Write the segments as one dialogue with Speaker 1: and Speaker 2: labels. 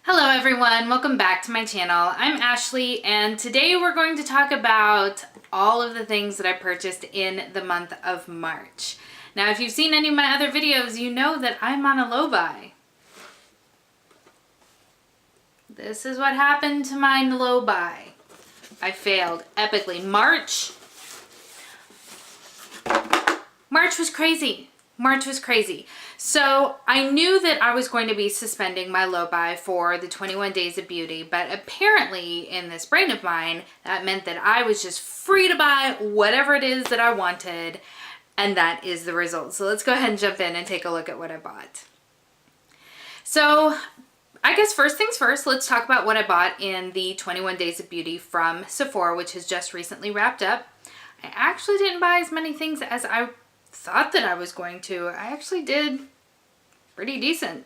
Speaker 1: Hello everyone, welcome back to my channel. I'm Ashley and today we're going to talk about all of the things that I purchased in the month of March. Now if you've seen any of my other videos, you know that I'm on a low buy. This is what happened to my low buy. I failed epically. March was crazy. March was crazy. So I knew that I was going to be suspending my low buy for the 21 Days of Beauty, but apparently in this brain of mine, that meant that I was just free to buy whatever it is that I wanted, and that is the result. So let's go ahead and jump in and take a look at what I bought. So I guess first things first, let's talk about what I bought in the 21 Days of Beauty from Sephora, which has just recently wrapped up. I actually didn't buy as many things as I thought that I was going to. I actually did pretty decent.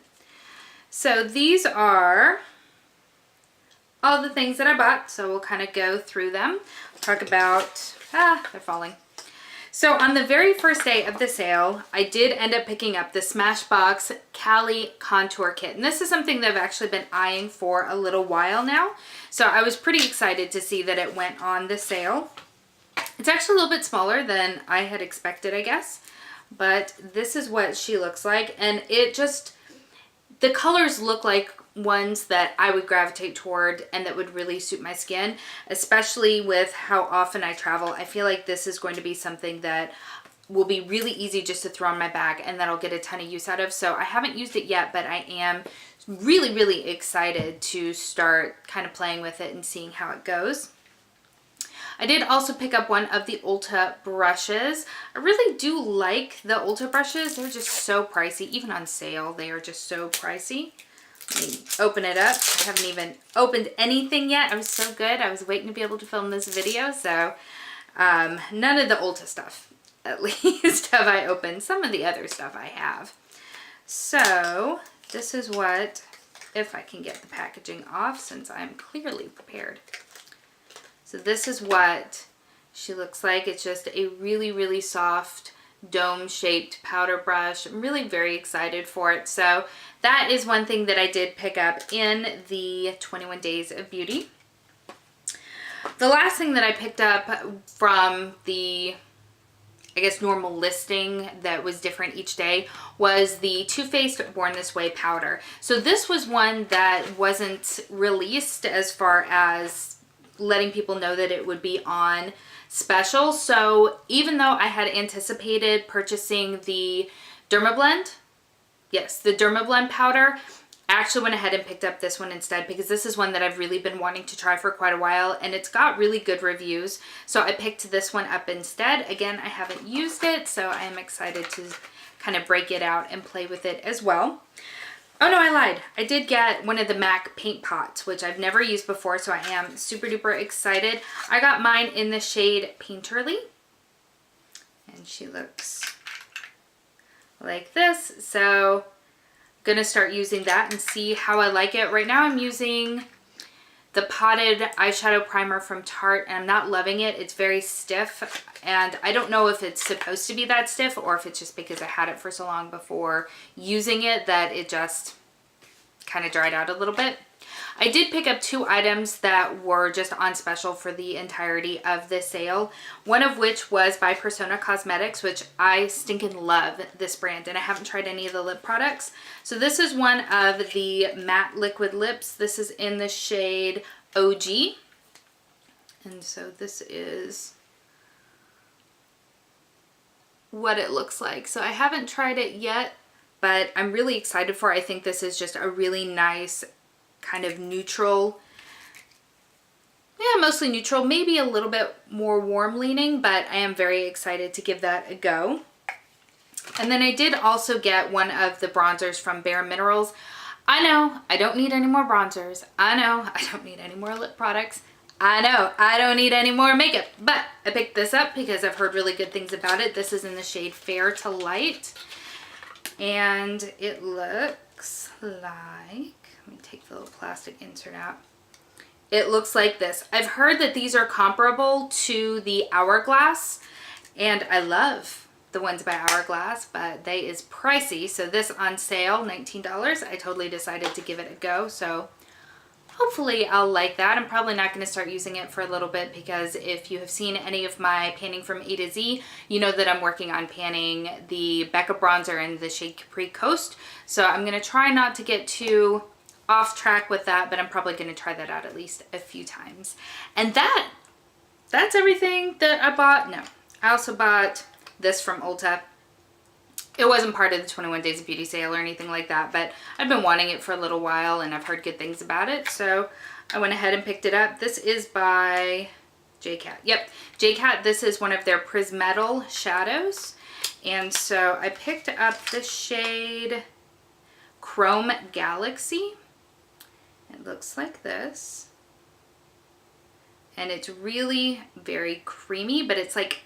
Speaker 1: So these are all the things that I bought. So we'll kind of go through them. Talk about, they're falling. So on the very first day of the sale, I did end up picking up the Smashbox Cali Contour Kit. And this is something that I've actually been eyeing for a little while now. So I was pretty excited to see that it went on the sale. It's actually a little bit smaller than I had expected, I guess. But this is what she looks like. And it just, the colors look like ones that I would gravitate toward and that would really suit my skin, especially with how often I travel. I feel like this is going to be something that will be really easy just to throw on my bag and that I'll get a ton of use out of. So I haven't used it yet, but I am really excited to start kind of playing with it and seeing how it goes. I did also pick up one of the Ulta brushes. I really do like the Ulta brushes. They're just so pricey. Even on sale, they are just so pricey. Let me open it up. I haven't even opened anything yet. I was so good. I was waiting to be able to film this video. So none of the Ulta stuff, at least, have I opened. Some of the other stuff I have. So this is what, if I can get the packaging off, since I'm clearly prepared. So this is what she looks like. It's just a really soft dome-shaped powder brush. I'm really very excited for it. So that is one thing that I did pick up in the 21 Days of Beauty. The last thing that I picked up from the, I guess, normal listing that was different each day was the Too Faced Born This Way powder. So this was one that wasn't released as far as letting people know that it would be on special. So even though I had anticipated purchasing the Dermablend, yes, the Dermablend powder, I actually went ahead and picked up this one instead because this is one that I've really been wanting to try for quite a while and it's got really good reviews. So I picked this one up instead. Again, I haven't used it, so I am excited to kind of break it out and play with it as well. Oh no, I lied. I did get one of the MAC paint pots, which I've never used before, so I am super duper excited. I got mine in the shade Painterly, and she looks like this. So I'm gonna start using that and see how I like it. Right now I'm using the potted eyeshadow primer from Tarte, and I'm not loving it. It's very stiff, and I don't know if it's supposed to be that stiff or if it's just because I had it for so long before using it that it just kind of dried out a little bit. I did pick up two items that were just on special for the entirety of the sale. One of which was by Persona Cosmetics, which I stinking love this brand, and I haven't tried any of the lip products. So this is one of the matte liquid lips. This is in the shade OG. And so this is what it looks like. So I haven't tried it yet, but I'm really excited for it. I think this is just a really nice kind of neutral, mostly neutral, maybe a little bit more warm leaning, but I am very excited to give that a go. And then I did also get one of the bronzers from Bare Minerals. I know I don't need any more bronzers. I know I don't need any more lip products. I know I don't need any more makeup, but I picked this up because I've heard really good things about it. This is in the shade Fair to Light, and it looks like, let me take the little plastic insert out. It looks like this. I've heard that these are comparable to the Hourglass, and I love the ones by Hourglass, but they is pricey. So this on sale, $19. I totally decided to give it a go. So hopefully I'll like that. I'm probably not going to start using it for a little bit because if you have seen any of my panning from A to Z, you know that I'm working on panning the Becca bronzer in the shade Capri Coast. So I'm going to try not to get too off track with that, but I'm probably going to try that out at least a few times. And that's everything that I bought. No, I also bought this from Ulta. It wasn't part of the 21 Days of Beauty sale or anything like that, but I've been wanting it for a little while and I've heard good things about it, so I went ahead and picked it up. This is by JCat. Yep, JCat. This is one of their Prismetal shadows, and so I picked up the shade Chrome Galaxy. It looks like this, and it's really very creamy, but it's like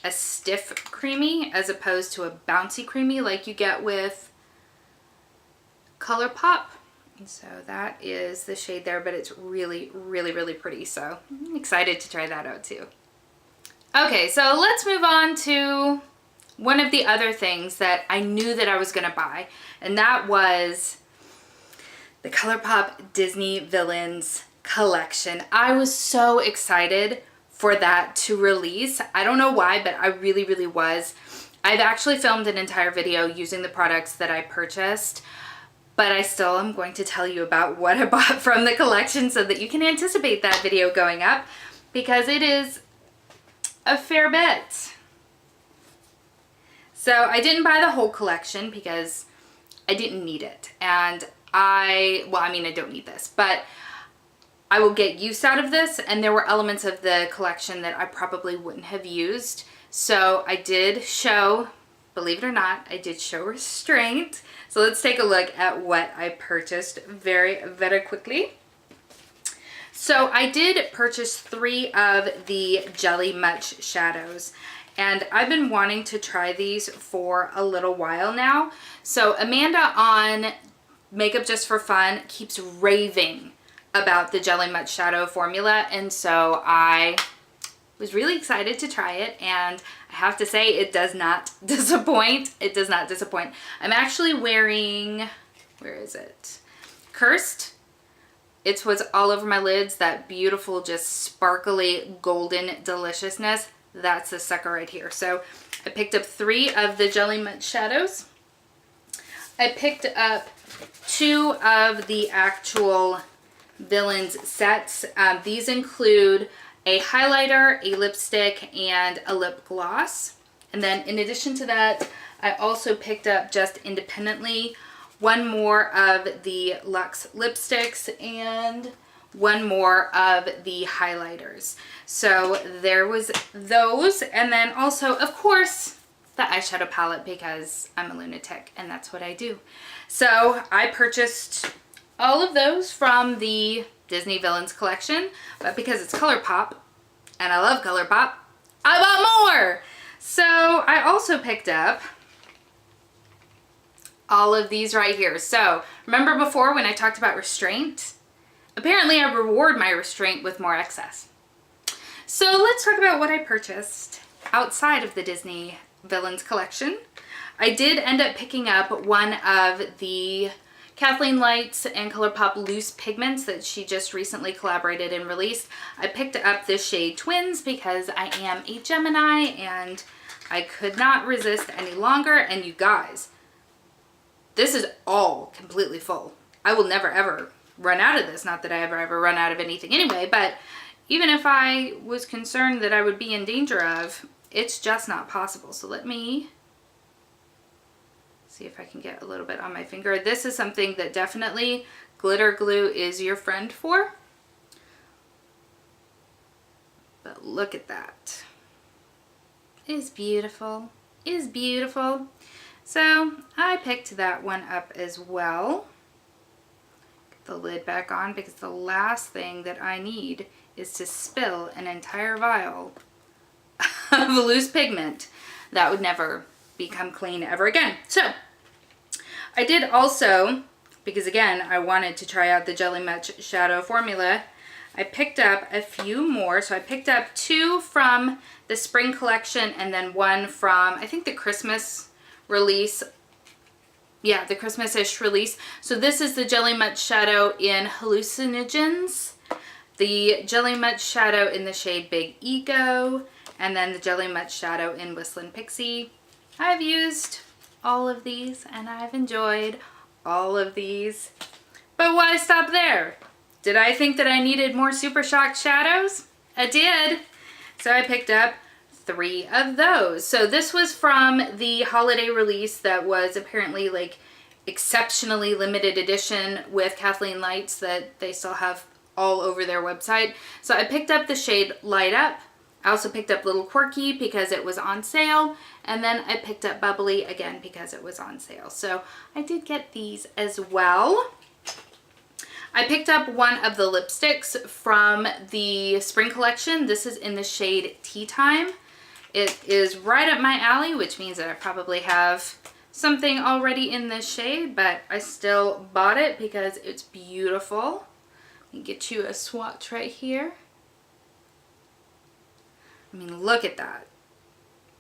Speaker 1: a stiff creamy as opposed to a bouncy creamy like you get with ColourPop. And so that is the shade there, but it's really, really, really pretty. So I'm excited to try that out too. Okay, so let's move on to one of the other things that I knew that I was gonna buy, and that was the ColourPop Disney Villains collection. I was so excited for that to release. I don't know why, but I really, really was. I've actually filmed an entire video using the products that I purchased, but I still am going to tell you about what I bought from the collection so that you can anticipate that video going up, because it is a fair bit. So I didn't buy the whole collection because I didn't need it. And I don't need this, but I will get use out of this, and there were elements of the collection that I probably wouldn't have used. So I did show, believe it or not, I did show restraint. So let's take a look at what I purchased very, very quickly. So I did purchase 3 of the Jelly Much shadows, and I've been wanting to try these for a little while now. So Amanda on Makeup Just for Fun keeps raving about the Jelly Much shadow formula, and so I was really excited to try it, and I have to say it does not disappoint. It does not disappoint. I'm actually wearing, where is it? Cursed. It's what's all over my lids, that beautiful, just sparkly golden deliciousness. That's the sucker right here. So I picked up 3 of the Jelly Much shadows. I picked up 2 of the actual Villains sets. These include a highlighter, a lipstick, and a lip gloss. And then in addition to that, I also picked up just independently 1 more of the Luxe lipsticks and 1 more of the highlighters. So there was those, and then also, of course, the eyeshadow palette, because I'm a lunatic and that's what I do. So I purchased all of those from the Disney Villains collection, but because it's ColourPop and I love ColourPop, I bought more. So I also picked up all of these right here. So remember before when I talked about restraint? Apparently I reward my restraint with more excess. So let's talk about what I purchased outside of the Disney Villains collection. I did end up picking up one of the Kathleen Lights and ColourPop loose pigments that she just recently collaborated and released. I picked up this shade Twins because I am a Gemini and I could not resist any longer. And you guys, this is all completely full. I will never ever run out of this. Not that I ever run out of anything anyway, but even if I was concerned that I would be in danger of, it's just not possible. So let me see if I can get a little bit on my finger. This is something that definitely glitter glue is your friend for. But look at that. It is beautiful. It is beautiful. So I picked that one up as well. Get the lid back on because the last thing that I need is to spill an entire vial of loose pigment. That would never become clean ever again. So I did also, because again I wanted to try out the Jelly Much shadow formula, I picked up a few more. So I picked up 2 from the spring collection and then 1 from I think the Christmas release Yeah, the Christmas-ish release. So this is the Jelly Much Shadow in Hallucinogens, the Jelly Much Shadow in the shade Big Ego, and then the Jelly Much Shadow in Whistling Pixie. I've used all of these and I've enjoyed all of these. But why stop there? Did I think that I needed more Super Shock shadows? I did. So I picked up 3 of those. So this was from the holiday release that was apparently like exceptionally limited edition with Kathleen lights that they still have all over their website. So I picked up the shade Light Up. I also picked up Little Quirky because it was on sale. And then I picked up Bubbly again because it was on sale. So I did get these as well. I picked up one of the lipsticks from the spring collection. This is in the shade Tea Time. It is right up my alley, which means that I probably have something already in this shade, but I still bought it because it's beautiful. Let me get you a swatch right here. I mean, look at that.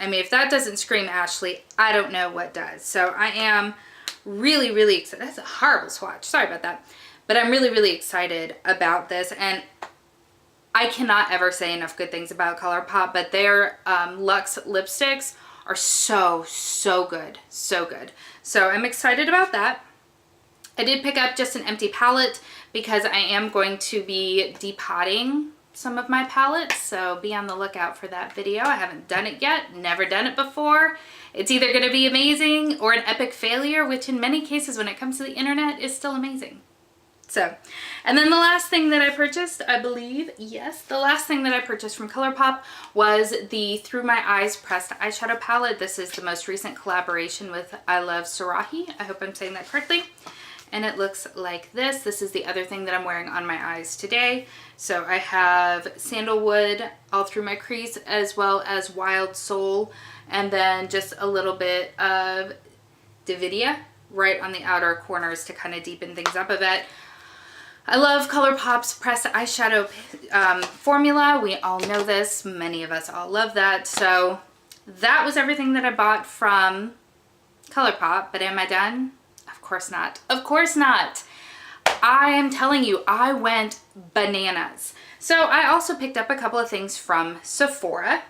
Speaker 1: I mean, if that doesn't scream Ashley, I don't know what does. So I am really, really excited. That's a horrible swatch. Sorry about that. But I'm really, really excited about this. And I cannot ever say enough good things about ColourPop, but their Luxe lipsticks are so, so good. So good. So I'm excited about that. I did pick up just an empty palette because I am going to be depotting some of my palettes, so be on the lookout for that video. I haven't done it yet, never done it before. It's either going to be amazing or an epic failure, which in many cases when it comes to the internet is still amazing. So, and then the last thing that I purchased, I believe, yes, the last thing that I purchased from ColourPop was the Through My Eyes pressed eyeshadow palette. This is the most recent collaboration with I Love Sarahi. I hope I'm saying that correctly. And it looks like this. This is the other thing that I'm wearing on my eyes today. So I have Sandalwood all through my crease, as well as Wild Soul, and then just a little bit of Davidia right on the outer corners to kind of deepen things up a bit. I love ColourPop's pressed eyeshadow formula. We all know this. Many of us all love that. So that was everything that I bought from ColourPop. But am I done? Of course not. Of course not. I am telling you, I went bananas. So I also picked up a couple of things from Sephora.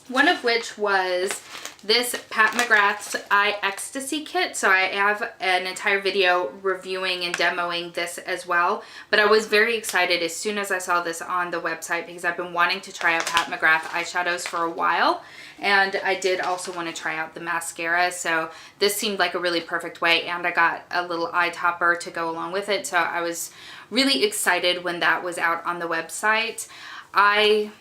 Speaker 1: One of which was this Pat McGrath's Eye Ecstasy Kit. So I have an entire video reviewing and demoing this as well. But I was very excited as soon as I saw this on the website because I've been wanting to try out Pat McGrath eyeshadows for a while. And I did also want to try out the mascara. So this seemed like a really perfect way. And I got a little eye topper to go along with it. So I was really excited when that was out on the website. I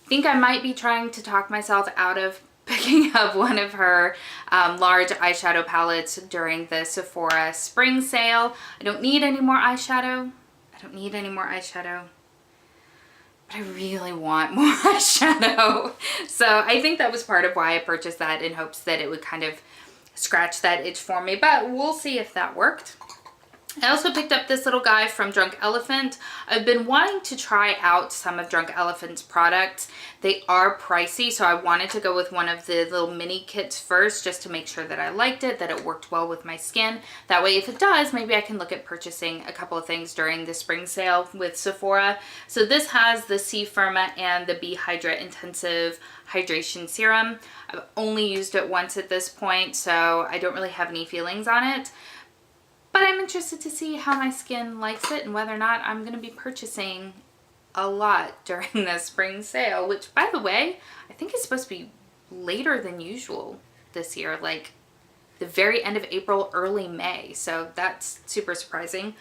Speaker 1: think I might be trying to talk myself out of picking up one of her large eyeshadow palettes during the Sephora spring sale. I don't need any more eyeshadow. I don't need any more eyeshadow. But I really want more eyeshadow. So I think that was part of why I purchased that, in hopes that it would kind of scratch that itch for me. But we'll see if that worked. I also picked up this little guy from Drunk Elephant. I've been wanting to try out some of Drunk Elephant's products. They are pricey, so I wanted to go with one of the little mini kits first just to make sure that I liked it, that it worked well with my skin. That way, if it does, maybe I can look at purchasing a couple of things during the spring sale with Sephora. So this has the C Firma and the Be Hydra Intensive Hydration Serum. I've only used it once at this point, so I don't really have any feelings on it. But I'm interested to see how my skin likes it and whether or not I'm going to be purchasing a lot during the spring sale, which, by the way, I think is supposed to be later than usual this year, like the very end of April, early May. So that's super surprising.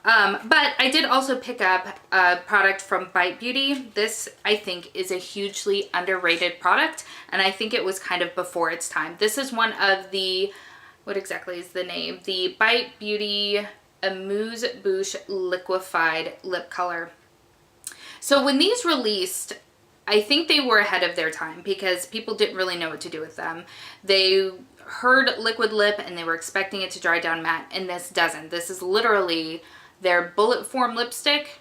Speaker 1: But I did also pick up a product from Bite Beauty. This, I think, is a hugely underrated product, and I think it was kind of before its time. This is one of the... What exactly is the name? The Bite Beauty Amuse Bouche Liquefied Lip Color. So when these released, I think they were ahead of their time because people didn't really know what to do with them. They heard liquid lip and they were expecting it to dry down matte, and this doesn't. This is literally their bullet form lipstick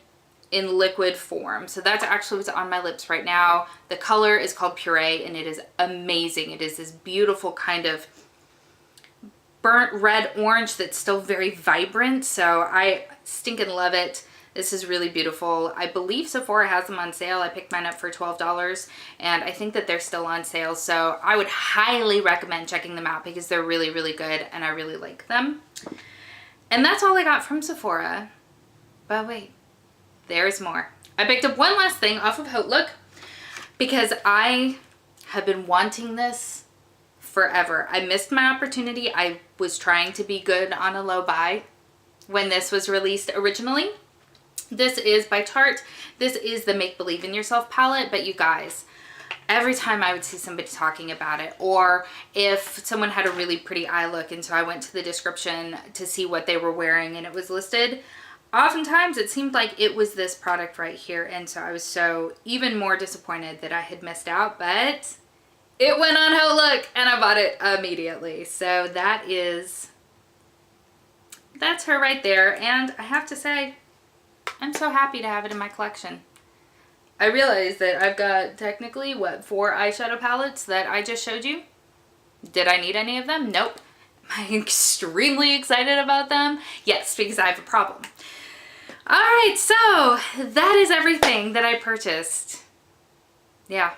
Speaker 1: in liquid form. So that's actually what's on my lips right now. The color is called Puree and it is amazing. It is this beautiful kind of burnt red orange that's still very vibrant. So I stinking love it. This is really beautiful. I believe Sephora has them on sale. I picked mine up for $12 and I think that they're still on sale. So I would highly recommend checking them out because they're really, really good and I really like them. And that's all I got from Sephora. But wait, there's more. I picked up one last thing off of Outlook because I have been wanting this forever. I missed my opportunity. I was trying to be good on a low buy when this was released originally. This is by Tarte. This is the Make Believe in Yourself palette, but you guys, every time I would see somebody talking about it, or if someone had a really pretty eye look and so I went to the description to see what they were wearing and it was listed, oftentimes it seemed like it was this product right here, and so I was so even more disappointed that I had missed out, but it went on Outlook and I bought it immediately. So that's her right there, and I have to say, I'm so happy to have it in my collection. I realized that I've got technically, what, 4 eyeshadow palettes that I just showed you? Did I need any of them? Nope. Am I extremely excited about them? Yes, because I have a problem. Alright, so that is everything that I purchased. Yeah,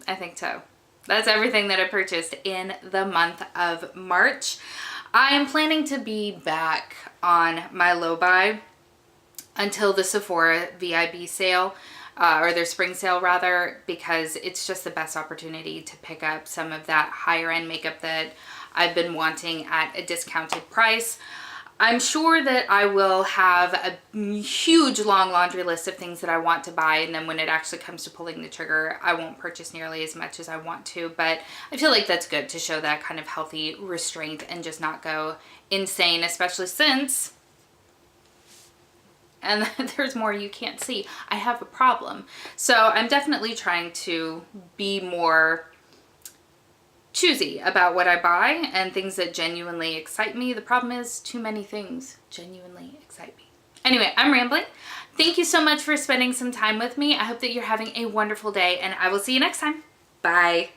Speaker 1: I think so. That's everything that I purchased in the month of March. I am planning to be back on my low buy until the Sephora VIB sale, or their spring sale rather, because it's just the best opportunity to pick up some of that higher end makeup that I've been wanting at a discounted price. I'm sure that I will have a huge long laundry list of things that I want to buy, and then when it actually comes to pulling the trigger, I won't purchase nearly as much as I want to, but I feel like that's good to show that kind of healthy restraint and just not go insane, especially since, and there's more you can't see, I have a problem. So I'm definitely trying to be more choosy about what I buy and things that genuinely excite me. The problem is too many things genuinely excite me. Anyway, I'm rambling. Thank you so much for spending some time with me. I hope that you're having a wonderful day and I will see you next time. Bye.